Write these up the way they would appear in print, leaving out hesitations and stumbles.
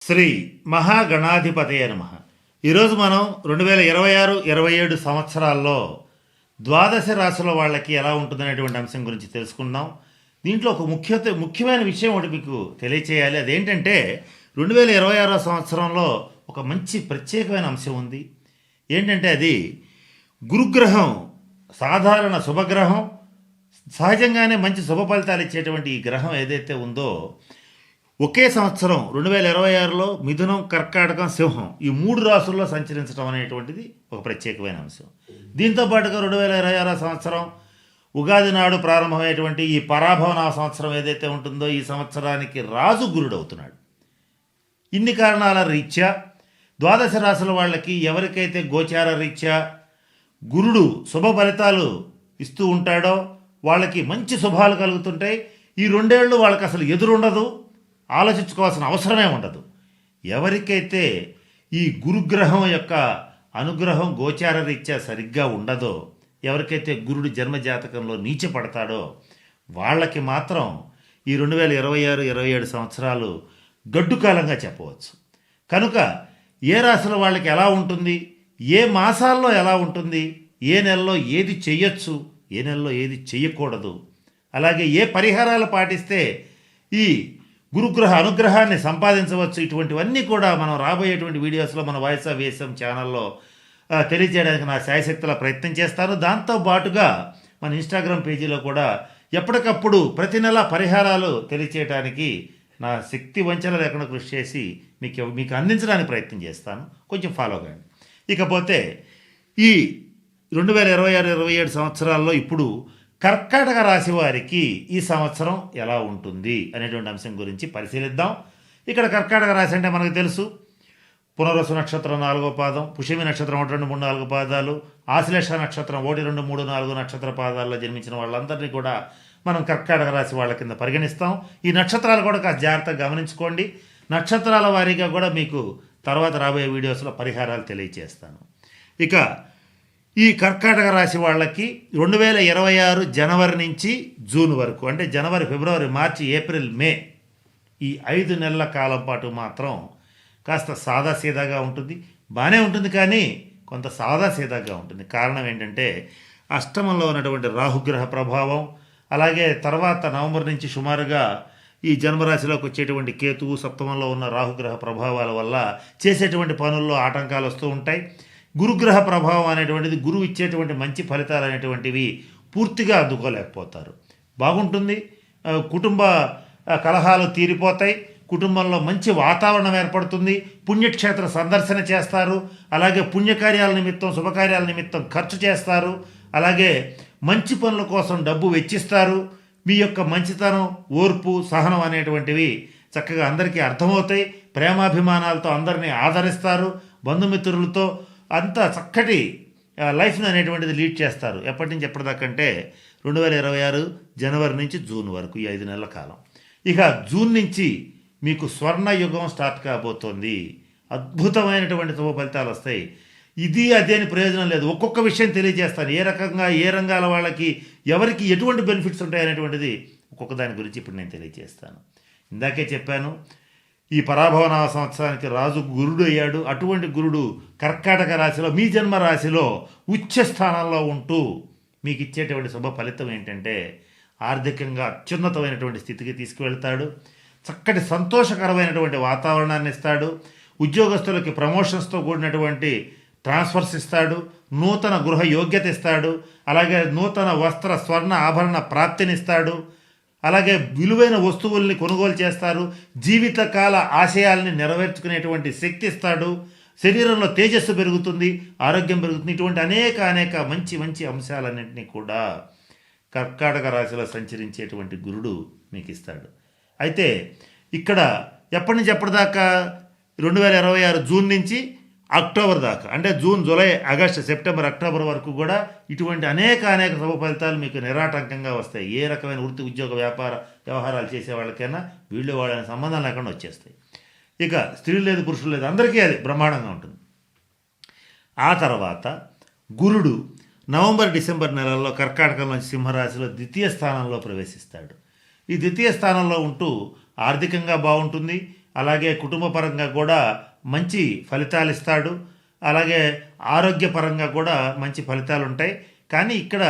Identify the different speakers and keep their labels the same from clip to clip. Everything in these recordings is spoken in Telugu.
Speaker 1: శ్రీ మహాగణాధిపతయ నమః. ఈరోజు మనం 2026-27 సంవత్సరాల్లో ద్వాదశ రాశుల వాళ్ళకి ఎలా ఉంటుందనేటువంటి అంశం గురించి తెలుసుకుందాం. దీంట్లో ఒక ముఖ్యమైన విషయం ఒకటి మీకు తెలియచేయాలి. అదేంటంటే 2026 సంవత్సరంలో ఒక మంచి ప్రత్యేకమైన అంశం ఉంది. ఏంటంటే అది గురుగ్రహం, సాధారణ శుభగ్రహం, సహజంగానే మంచి శుభ ఫలితాలు ఇచ్చేటువంటి ఈ గ్రహం ఏదైతే ఉందో ఒకే సంవత్సరం 2026లో మిథునం, కర్కాటకం, సింహం ఈ 3 రాసుల్లో సంచరించడం అనేటువంటిది ఒక ప్రత్యేకమైన అంశం. దీంతో పాటుగా 2026 సంవత్సరం ఉగాది నాడు ప్రారంభమైనటువంటి ఈ పరాభవన సంవత్సరం ఏదైతే ఉంటుందో ఈ సంవత్సరానికి రాజు గురుడు అవుతున్నాడు. ఇన్ని కారణాల రీత్యా ద్వాదశ రాశుల వాళ్ళకి ఎవరికైతే గోచార రీత్యా గురుడు శుభ ఫలితాలు ఇస్తూ ఉంటాడో వాళ్ళకి మంచి శుభాలు కలుగుతుంటాయి. ఈ 2 ఏళ్ళు వాళ్ళకి అసలు ఎదురుండదు, ఆలోచించుకోవాల్సిన అవసరమే ఉండదు. ఎవరికైతే ఈ గురుగ్రహం యొక్క అనుగ్రహం గోచార రీత్యా సరిగ్గా ఉండదో, ఎవరికైతే గురుడు జన్మజాతకంలో నీచపడతాడో వాళ్ళకి మాత్రం ఈ 2026-27 సంవత్సరాలు గడ్డు కాలంగా చెప్పవచ్చు. కనుక ఏ రాశుల వాళ్ళకి ఎలా ఉంటుంది, ఏ మాసాల్లో ఎలా ఉంటుంది, ఏ నెలలో ఏది చెయ్యొచ్చు, ఏ నెలలో ఏది చెయ్యకూడదు, అలాగే ఏ పరిహారాలు పాటిస్తే ఈ గురుగ్రహ అనుగ్రహాన్ని సంపాదించవచ్చు, ఇటువంటివన్నీ కూడా మనం రాబోయేటువంటి వీడియోస్లో మన వాయిస్ ఆఫ్ వేసం ఛానల్లో తెలియజేయడానికి నా శాయశక్తుల ప్రయత్నం చేస్తాను. దాంతోపాటుగా మన ఇన్స్టాగ్రామ్ పేజీలో కూడా ఎప్పటికప్పుడు ప్రతి నెల పరిహారాలు తెలియచేయడానికి నా శక్తి వంచన లేకుండా కృషి చేసి మీకు అందించడానికి ప్రయత్నం చేస్తాను. కొంచెం ఫాలో కండి. ఇకపోతే ఈ 2026-27 సంవత్సరాల్లో ఇప్పుడు కర్కాటక రాశి వారికి ఈ సంవత్సరం ఎలా ఉంటుంది అనేటువంటి అంశం గురించి పరిశీలిద్దాం. ఇక్కడ కర్కాటక రాశి అంటే మనకు తెలుసు, పునర్వసు నక్షత్రం 4వ పాదం, పుష్యమి నక్షత్రం 1, 2, 3, 4 పాదాలు, ఆశ్లేష నక్షత్రం 1, 2, 3, 4 నక్షత్ర పాదాల్లో జన్మించిన వాళ్ళందరినీ కూడా మనం కర్కాటక రాశి వాళ్ళ కింద పరిగణిస్తాం. ఈ నక్షత్రాలు కూడా కాస్త జాగ్రత్తగా గమనించుకోండి. నక్షత్రాల వారీగా కూడా మీకు తర్వాత రాబోయే వీడియోస్లో పరిహారాలు తెలియజేస్తాను. ఇక ఈ కర్కాటక రాశి వాళ్ళకి 2026 జనవరి నుంచి జూన్ వరకు, అంటే జనవరి, ఫిబ్రవరి, మార్చి, ఏప్రిల్, మే ఈ 5 నెలల కాలం పాటు మాత్రం కాస్త సాదాసీదాగా ఉంటుంది. బాగానే ఉంటుంది, కానీ కొంత సాదాసీదాగా ఉంటుంది. కారణం ఏంటంటే అష్టమంలో ఉన్నటువంటి రాహుగ్రహ ప్రభావం, అలాగే తర్వాత నవంబర్ నుంచి సుమారుగా ఈ జన్మరాశిలోకి వచ్చేటువంటి కేతువు, సప్తమంలో ఉన్న రాహుగ్రహ ప్రభావాల వల్ల చేసేటువంటి పనుల్లో ఆటంకాలు వస్తూ ఉంటాయి. గురుగ్రహ ప్రభావం అనేటువంటిది, గురువు ఇచ్చేటువంటి మంచి ఫలితాలు అనేటువంటివి పూర్తిగా అందుకోలేకపోతారు. బాగుంటుంది, కుటుంబ కలహాలు తీరిపోతాయి, కుటుంబంలో మంచి వాతావరణం ఏర్పడుతుంది, పుణ్యక్షేత్ర సందర్శన చేస్తారు, అలాగే పుణ్యకార్యాల నిమిత్తం, శుభకార్యాల నిమిత్తం ఖర్చు చేస్తారు, అలాగే మంచి పనుల కోసం డబ్బు వెచ్చిస్తారు. మీ యొక్క మంచితనం, ఓర్పు, సహనం అనేటువంటివి చక్కగా అందరికీ అర్థమవుతాయి. ప్రేమాభిమానాలతో అందరినీ ఆదరిస్తారు. బంధుమిత్రులతో అంతా చక్కటి లైఫ్ని అనేటువంటిది లీడ్ చేస్తారు. ఎప్పటి నుంచి ఎప్పటిదాకంటే 2026 జనవరి నుంచి జూన్ వరకు ఈ 5 నెలల కాలం. ఇక జూన్ నుంచి మీకు స్వర్ణయుగం స్టార్ట్ కాబోతోంది. అద్భుతమైనటువంటి శుభ ఫలితాలు వస్తాయి. ఇది అదే అని ప్రయోజనం లేదు. ఒక్కొక్క విషయం తెలియజేస్తాను. ఏ రకంగా ఏ రంగాల వాళ్ళకి ఎవరికి ఎటువంటి బెనిఫిట్స్ ఉంటాయనేటువంటిది ఒక్కొక్క దాని గురించి ఇప్పుడు నేను తెలియజేస్తాను. ఇందాకే చెప్పాను, ఈ పరాభవన సంవత్సరానికి రాజు గురుడు అయ్యాడు. అటువంటి గురుడు కర్కాటక రాశిలో, మీ జన్మ రాశిలో ఉచ్చ స్థానంలో ఉంటూ మీకు ఇచ్చేటువంటి శుభ ఫలితం ఏంటంటే ఆర్థికంగా అత్యున్నతమైనటువంటి స్థితికి తీసుకువెళ్తాడు. చక్కటి సంతోషకరమైనటువంటి వాతావరణాన్ని ఇస్తాడు. ఉద్యోగస్తులకి ప్రమోషన్స్తో కూడినటువంటి ట్రాన్స్ఫర్స్ ఇస్తాడు. నూతన గృహ యోగ్యత ఇస్తాడు. అలాగే నూతన వస్త్ర, స్వర్ణ ఆభరణ ప్రాప్తినిస్తాడు. అలాగే విలువైన వస్తువుల్ని కొనుగోలు చేస్తారు. జీవితకాల ఆశయాల్ని నెరవేర్చుకునేటువంటి శక్తి ఇస్తాడు. శరీరంలో తేజస్సు పెరుగుతుంది, ఆరోగ్యం పెరుగుతుంది. ఇటువంటి అనేక మంచి మంచి అంశాలన్నింటినీ కూడా కర్కాటక రాశిలో సంచరించేటువంటి గురుడు మీకు ఇస్తాడు. అయితే ఇక్కడ ఎప్పటి నుంచి ఎప్పటిదాకా 2026 జూన్ నుంచి అక్టోబర్ దాకా, అంటే June, July, August, September, October వరకు కూడా ఇటువంటి అనేక శుభ ఫలితాలు మీకు నిరాటంకంగా వస్తాయి. ఏ రకమైన వృత్తి, ఉద్యోగ, వ్యాపార వ్యవహారాలు చేసే వాళ్ళకైనా వీళ్ళు వాళ్ళని సంబంధం లేకుండా వచ్చేస్తాయి. ఇక స్త్రీలు లేదు, పురుషులు లేదు, అందరికీ అది బ్రహ్మాండంగా ఉంటుంది. ఆ తర్వాత గురుడు నవంబర్, డిసెంబర్ నెలల్లో కర్కాటకంలోంచి సింహరాశిలో ద్వితీయ స్థానంలో ప్రవేశిస్తాడు. ఈ ద్వితీయ స్థానంలో ఉంటూ ఆర్థికంగా బాగుంటుంది, అలాగే కుటుంబ పరంగా కూడా మంచి ఫలితాలు ఇస్తాడు. అలాగే ఆరోగ్యపరంగా కూడా మంచి ఫలితాలు ఉంటాయి. కానీ ఇక్కడ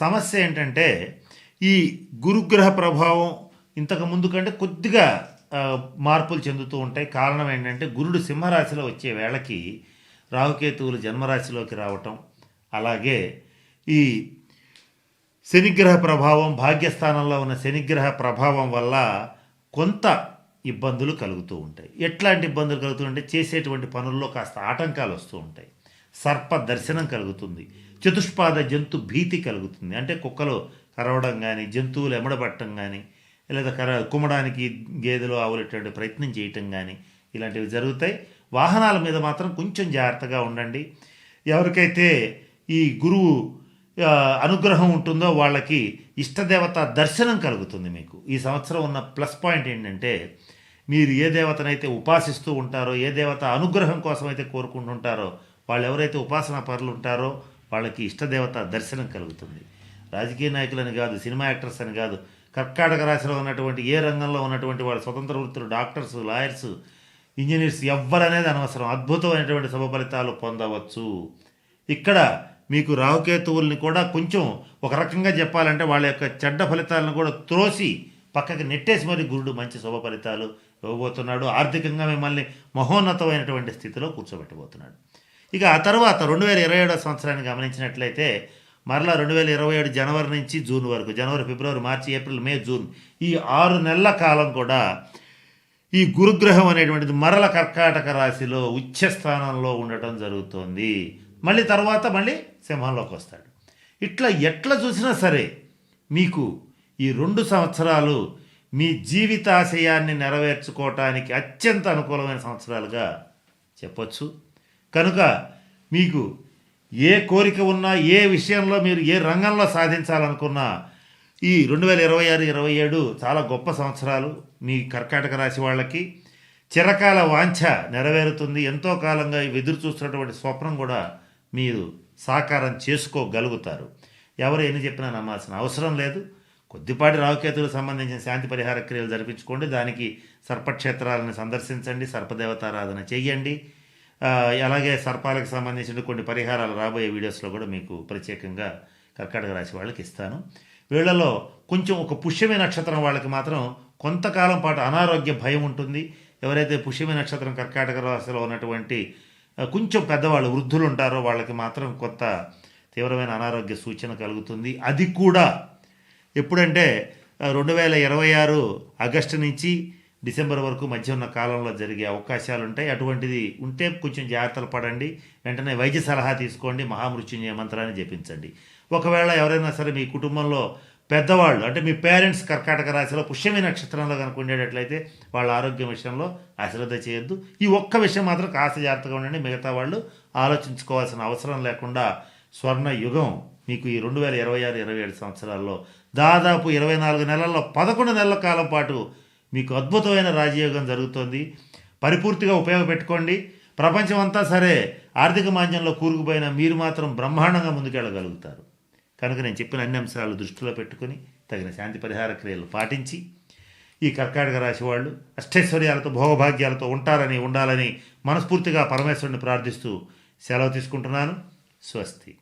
Speaker 1: సమస్య ఏంటంటే ఈ గురుగ్రహ ప్రభావం ఇంతకు ముందు కంటే కొద్దిగా మార్పులు చెందుతూ ఉంటాయి. కారణం ఏంటంటే గురుడు సింహరాశిలో వచ్చే వేళకి రాహుకేతువులు జన్మరాశిలోకి రావటం, అలాగే ఈ శనిగ్రహ ప్రభావం, భాగ్యస్థానంలో ఉన్న శనిగ్రహ ప్రభావం వల్ల కొంత ఇబ్బందులు కలుగుతూ ఉంటాయి. ఎట్లాంటి ఇబ్బందులు కలుగుతూ ఉంటాయి? చేసేటువంటి పనుల్లో కాస్త ఆటంకాలు వస్తూ ఉంటాయి. సర్ప దర్శనం కలుగుతుంది. చతుష్పాద జంతు భీతి కలుగుతుంది. అంటే కుక్కలు కరవడం కానీ, జంతువులు ఎమడబట్టడం కానీ, లేదా కుమ్మడానికి గేదెలు ఆవులటువంటి ప్రయత్నం చేయటం కానీ ఇలాంటివి జరుగుతాయి. వాహనాల మీద మాత్రం కొంచెం జాగ్రత్తగా ఉండండి. ఎవరికైతే ఈ గురువు అనుగ్రహం ఉంటుందో వాళ్ళకి ఇష్టదేవత దర్శనం కలుగుతుంది. మీకు ఈ సంవత్సరం ఉన్న ప్లస్ పాయింట్ ఏంటంటే మీరు ఏ దేవతనైతే ఉపాసిస్తూ ఉంటారో, ఏ దేవత అనుగ్రహం కోసం అయితే కోరుకుంటుంటారో, వాళ్ళు ఎవరైతే ఉపాసనా పరులు ఉంటారో వాళ్ళకి ఇష్టదేవత దర్శనం కలుగుతుంది. రాజకీయ నాయకులని కాదు, సినిమా యాక్టర్స్ అని కాదు, కర్కాటక రాశిలో ఉన్నటువంటి ఏ రంగంలో ఉన్నటువంటి వాళ్ళు, స్వతంత్ర వృత్తులు, డాక్టర్స్, లాయర్స్, ఇంజనీర్స్ ఎవ్వరనేది అనవసరం, అద్భుతమైనటువంటి శుభ ఫలితాలు పొందవచ్చు. ఇక్కడ మీకు రాహుకేతువుల్ని కూడా కొంచెం ఒక రకంగా చెప్పాలంటే వాళ్ళ యొక్క చెడ్డ ఫలితాలను కూడా త్రోసి పక్కకి నెట్టేసి మరి గురుడు మంచి శుభ ఫలితాలు ఇవ్వబోతున్నాడు. ఆర్థికంగా మిమ్మల్ని మహోన్నతమైనటువంటి స్థితిలో కూర్చోబెట్టబోతున్నాడు. ఇక ఆ తర్వాత 2027 సంవత్సరాన్ని గమనించినట్లయితే మరలా 2027 జనవరి నుంచి జూన్ వరకు, జనవరి, ఫిబ్రవరి, మార్చి, ఏప్రిల్, మే, జూన్, ఈ 6 నెలల కాలం కూడా ఈ గురుగ్రహం అనేటువంటిది మరల కర్కాటక రాశిలో ఉచ్చస్థానంలో ఉండటం జరుగుతోంది. మళ్ళీ తర్వాత మళ్ళీ సింహంలోకి వస్తాడు. ఇట్లా ఎట్లా చూసినా సరే మీకు ఈ 2 సంవత్సరాలు మీ జీవితాశయాన్ని నెరవేర్చుకోవటానికి అత్యంత అనుకూలమైన సంవత్సరాలుగా చెప్పొచ్చు. కనుక మీకు ఏ కోరిక ఉన్నా, ఏ విషయంలో మీరు ఏ రంగంలో సాధించాలనుకున్నా ఈ 2026-27 చాలా గొప్ప సంవత్సరాలు మీ కర్కాటక రాశి వాళ్ళకి. చిరకాల వాంఛ నెరవేరుతుంది. ఎంతో కాలంగా ఎదురు చూస్తున్నటువంటి స్వప్నం కూడా మీరు సాకారం చేసుకోగలుగుతారు. ఎవరు ఎన్ని చెప్పినా నమ్మాల్సిన అవసరం లేదు. కొద్దిపాటి రాహుకేతువులకు సంబంధించిన శాంతి పరిహార క్రియలు జరిపించుకోండి. దానికి సర్పక్షేత్రాలను సందర్శించండి, సర్పదేవతారాధన చెయ్యండి. అలాగే సర్పాలకు సంబంధించిన కొన్ని పరిహారాలు రాబోయే వీడియోస్లో కూడా మీకు ప్రత్యేకంగా కర్కాటక రాశి వాళ్ళకి ఇస్తాను. వీళ్ళలో కొంచెం ఒక పుష్యమి నక్షత్రం వాళ్ళకి మాత్రం కొంతకాలం పాటు అనారోగ్య భయం ఉంటుంది. ఎవరైతే పుష్యమి నక్షత్రం కర్కాటక రాశిలో ఉన్నటువంటి కొంచెం పెద్దవాళ్ళు, వృద్ధులు ఉంటారో వాళ్ళకి మాత్రం కొత్త తీవ్రమైన అనారోగ్య సూచన కలుగుతుంది. అది కూడా ఎప్పుడంటే 2026 ఆగస్టు నుంచి డిసెంబర్ వరకు మధ్య ఉన్న కాలంలో జరిగే అవకాశాలు ఉంటాయి. అటువంటిది ఉంటే కొంచెం జాగ్రత్తలు పడండి. వెంటనే వైద్య సలహా తీసుకోండి, మహామృత్యుంజయ మంత్రాన్ని జపించండి. ఒకవేళ ఎవరైనా సరే మీ కుటుంబంలో పెద్దవాళ్ళు, అంటే మీ పేరెంట్స్ కర్కాటక రాశిలో పుష్యమి నక్షత్రంలో కనుక ఉండేటట్లయితే వాళ్ళ ఆరోగ్యం విషయంలో అశ్రద్ధ చేయొద్దు. ఈ ఒక్క విషయం మాత్రం కాస్త జాగ్రత్తగా ఉండండి. మిగతా వాళ్ళు ఆలోచించుకోవాల్సిన అవసరం లేకుండా స్వర్ణ యుగం మీకు ఈ 2026-27 సంవత్సరాల్లో దాదాపు 24 నెలల్లో 11 నెలల కాలం పాటు మీకు అద్భుతమైన రాజయోగం జరుగుతోంది. పరిపూర్తిగా ఉపయోగపెట్టుకోండి. ప్రపంచం అంతా సరే ఆర్థిక మాంద్యంలో కూరుకుపోయిన మీరు మాత్రం బ్రహ్మాండంగా ముందుకెళ్ళగలుగుతారు. కనుక నేను చెప్పిన అన్ని అంశాలు దృష్టిలో పెట్టుకుని తగిన శాంతి పరిహార క్రియలు పాటించి ఈ కర్కాటక రాశి వాళ్ళు అష్టైశ్వర్యాలతో, భోగభాగ్యాలతో ఉండాలని మనస్ఫూర్తిగా పరమేశ్వరుని ప్రార్థిస్తూ సెలవు తీసుకుంటున్నాను. స్వస్తి.